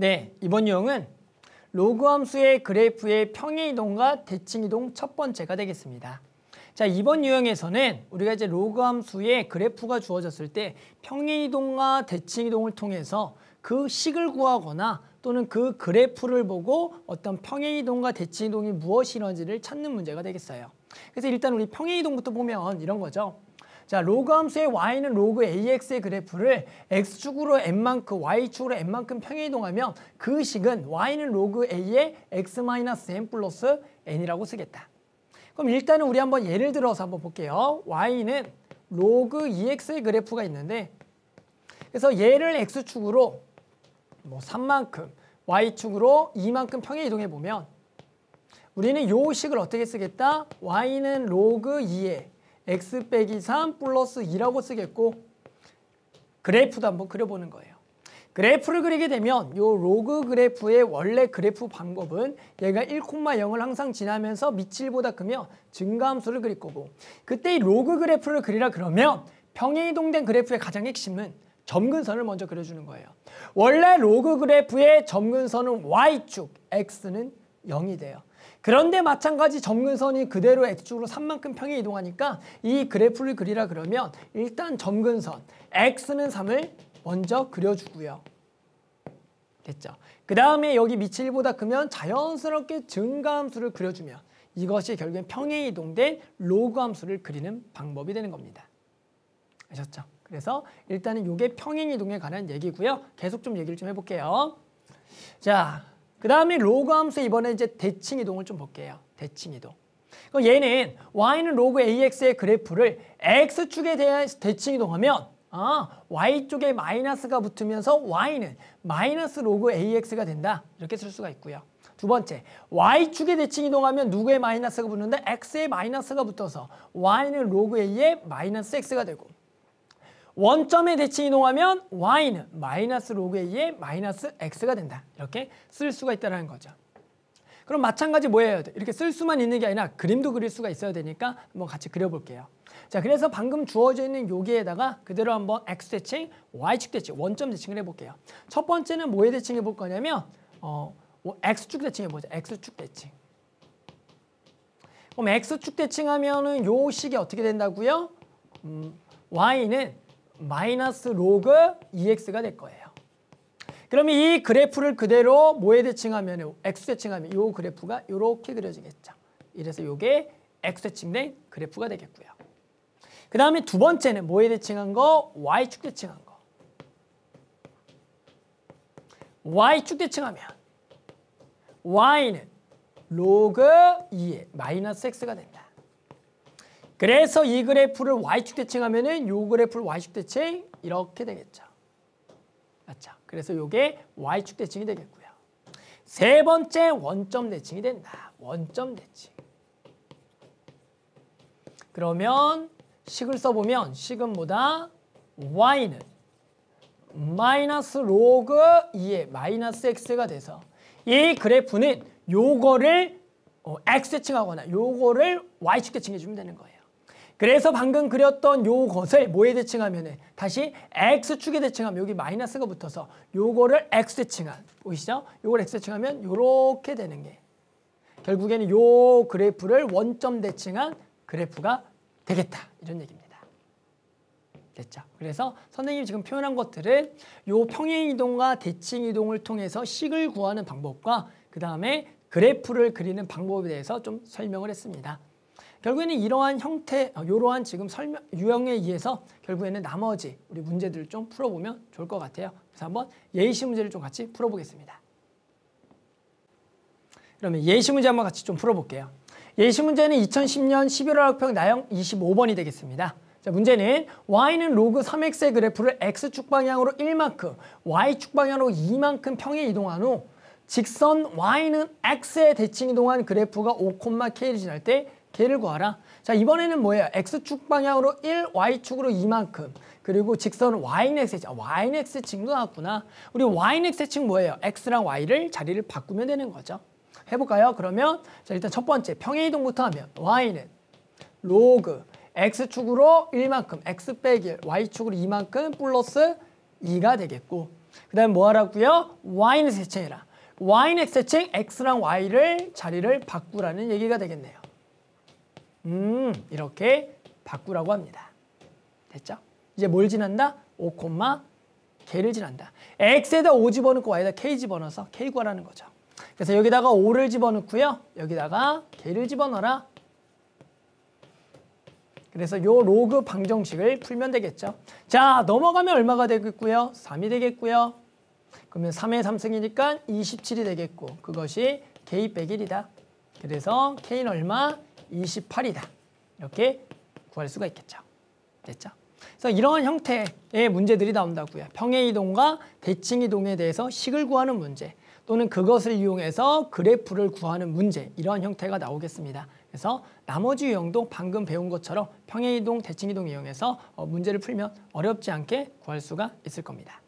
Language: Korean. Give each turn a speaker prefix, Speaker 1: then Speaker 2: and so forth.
Speaker 1: 네, 이번 유형은 로그 함수의 그래프의 평행이동과 대칭이동 첫 번째가 되겠습니다. 자, 이번 유형에서는 우리가 이제 로그 함수의 그래프가 주어졌을 때 평행이동과 대칭이동을 통해서 그 식을 구하거나 또는 그 그래프를 보고 어떤 평행이동과 대칭이동이 무엇이런지를 찾는 문제가 되겠어요. 그래서 일단 우리 평행이동부터 보면 이런 거죠. 자, 로그 함수의 y는 로그 ax의 그래프를 x축으로 n만큼, y축으로 n만큼 평행이동하면 그 식은 y는 로그 a의 x-n 플러스 n이라고 쓰겠다. 그럼 일단은 우리 한번 예를 들어서 한번 볼게요. y는 로그 2x의 그래프가 있는데 그래서 얘를 x축으로 뭐 3만큼, y축으로 2만큼 평행이동해 보면 우리는 요 식을 어떻게 쓰겠다? y는 로그 2의 x 빼기 3 플러스 2라고 쓰겠고 그래프도 한번 그려보는 거예요. 그래프를 그리게 되면 요 로그 그래프의 원래 그래프 방법은 얘가 1,0을 항상 지나면서 밑이 1보다 크면 증가함수를 그릴 거고 그때 이 로그 그래프를 그리라 그러면 평행이동된 그래프의 가장 핵심은 점근선을 먼저 그려주는 거예요. 원래 로그 그래프의 점근선은 y축, x는 0이 돼요. 그런데 마찬가지 점근선이 그대로 x축으로 3만큼 평행이동하니까 이 그래프를 그리라 그러면 일단 점근선 x는 3을 먼저 그려주고요. 됐죠? 그 다음에 여기 밑이 1보다 크면 자연스럽게 증가함수를 그려주면 이것이 결국엔 평행이동된 로그 함수를 그리는 방법이 되는 겁니다. 아셨죠? 그래서 일단은 이게 평행이동에 관한 얘기고요. 계속 좀 얘기를 좀 해볼게요. 자, 그 다음에 로그 함수 이번에 이제 대칭이동을 좀 볼게요. 대칭이동. 그럼 얘는 y는 로그 ax의 그래프를 x축에 대해서 대칭이동하면 y쪽에 마이너스가 붙으면서 y는 마이너스 로그 ax가 된다. 이렇게 쓸 수가 있고요. 두 번째, y축에 대칭이동하면 누구의 마이너스가 붙는데 x의 마이너스가 붙어서 y는 로그 a의 마이너스 x가 되고 원점에 대칭이동하면 y는 마이너스 로그 a의 마이너스 x가 된다. 이렇게 쓸 수가 있다는 거죠. 그럼 마찬가지 뭐 해야 돼? 이렇게 쓸 수만 있는 게 아니라 그림도 그릴 수가 있어야 되니까 한번 같이 그려볼게요. 자, 그래서 방금 주어져 있는 여기에다가 그대로 한번 x 대칭, y축 대칭, 원점 대칭을 해볼게요. 첫 번째는 뭐에 대칭해 볼 거냐면 x축 대칭해 보자. x축 대칭. 그럼 x축 대칭하면은 요 식이 어떻게 된다고요? y는 마이너스 로그 2x가 될 거예요. 그러면 이 그래프를 그대로 뭐에 대칭하면 x 대칭하면 이 그래프가 이렇게 그려지겠죠. 이래서 이게 x 대칭된 그래프가 되겠고요. 그 다음에 두 번째는 뭐에 대칭한 거? y축 대칭한 거. y축 대칭하면 y는 로그 2의 마이너스 x가 된다. 그래서 이 그래프를 y축 대칭하면은 요 그래프를 y축 대칭 이렇게 되겠죠. 맞죠? 그래서 요게 y축 대칭이 되겠고요. 세 번째 원점 대칭이 된다. 원점 대칭. 그러면 식을 써보면 식은 뭐다? y는 마이너스 로그 2의 마이너스 x가 돼서 이 그래프는 요거를 x 대칭하거나 요거를 y축 대칭해주면 되는 거예요. 그래서 방금 그렸던 요것을 뭐에 대칭하면은 다시 x축에 대칭하면 여기 마이너스가 붙어서 요거를 x 대칭한 보이시죠? 요걸 x 대칭하면 요렇게 되는 게 결국에는 요 그래프를 원점 대칭한 그래프가 되겠다. 이런 얘기입니다. 됐죠? 그래서 선생님이 지금 표현한 것들은 요 평행이동과 대칭이동을 통해서 식을 구하는 방법과 그 다음에 그래프를 그리는 방법에 대해서 좀 설명을 했습니다. 결국에는 이러한 형태, 이러한 지금 유형에 의해서 결국에는 나머지 우리 문제들을 좀 풀어보면 좋을 것 같아요. 그래서 한번 예시 문제를 좀 같이 풀어보겠습니다. 그러면 예시 문제 한번 같이 좀 풀어볼게요. 예시 문제는 2010년 11월 학평 나형 25번이 되겠습니다. 자, 문제는 y는 로그 3x의 그래프를 x축 방향으로 1만큼, y축 방향으로 2만큼 평행 이동한 후 직선 y는 x에 대칭 이동한 그래프가 5,k를 지날 때 걔를 구하라. 자, 이번에는 뭐예요? x축 방향으로 1, y축으로 2만큼. 그리고 직선 y는 x의 y는 x의 칭도 나왔구나. 우리 y는 x의 칭 뭐예요? x랑 y를 자리를 바꾸면 되는 거죠. 해볼까요? 그러면 자, 일단 첫 번째 평행이동부터 하면 y는 로그 x축으로 1만큼, x 빼기 y축으로 2만큼 플러스 2가 되겠고 그 다음에 뭐 하라고요? y는 세칭해라. y는 x세칭 x랑 y를 자리를 바꾸라는 얘기가 되겠네요. 이렇게 바꾸라고 합니다. 됐죠? 이제 뭘 지난다? 5, k를 지난다. x에다 5 집어넣고 y에다 k 집어넣어서 k 구하라는 거죠. 그래서 여기다가 5를 집어넣고요. 여기다가 k를 집어넣어라. 그래서 요 로그 방정식을 풀면 되겠죠. 자, 넘어가면 얼마가 되겠고요? 3이 되겠고요. 그러면 3의 3승이니까 27이 되겠고 그것이 k 빼기 1이다. 그래서 k는 얼마? 28이다. 이렇게 구할 수가 있겠죠. 됐죠? 그래서 이러한 형태의 문제들이 나온다고요. 평행이동과 대칭이동에 대해서 식을 구하는 문제 또는 그것을 이용해서 그래프를 구하는 문제 이러한 형태가 나오겠습니다. 그래서 나머지 유형도 방금 배운 것처럼 평행이동, 대칭이동 이용해서 문제를 풀면 어렵지 않게 구할 수가 있을 겁니다.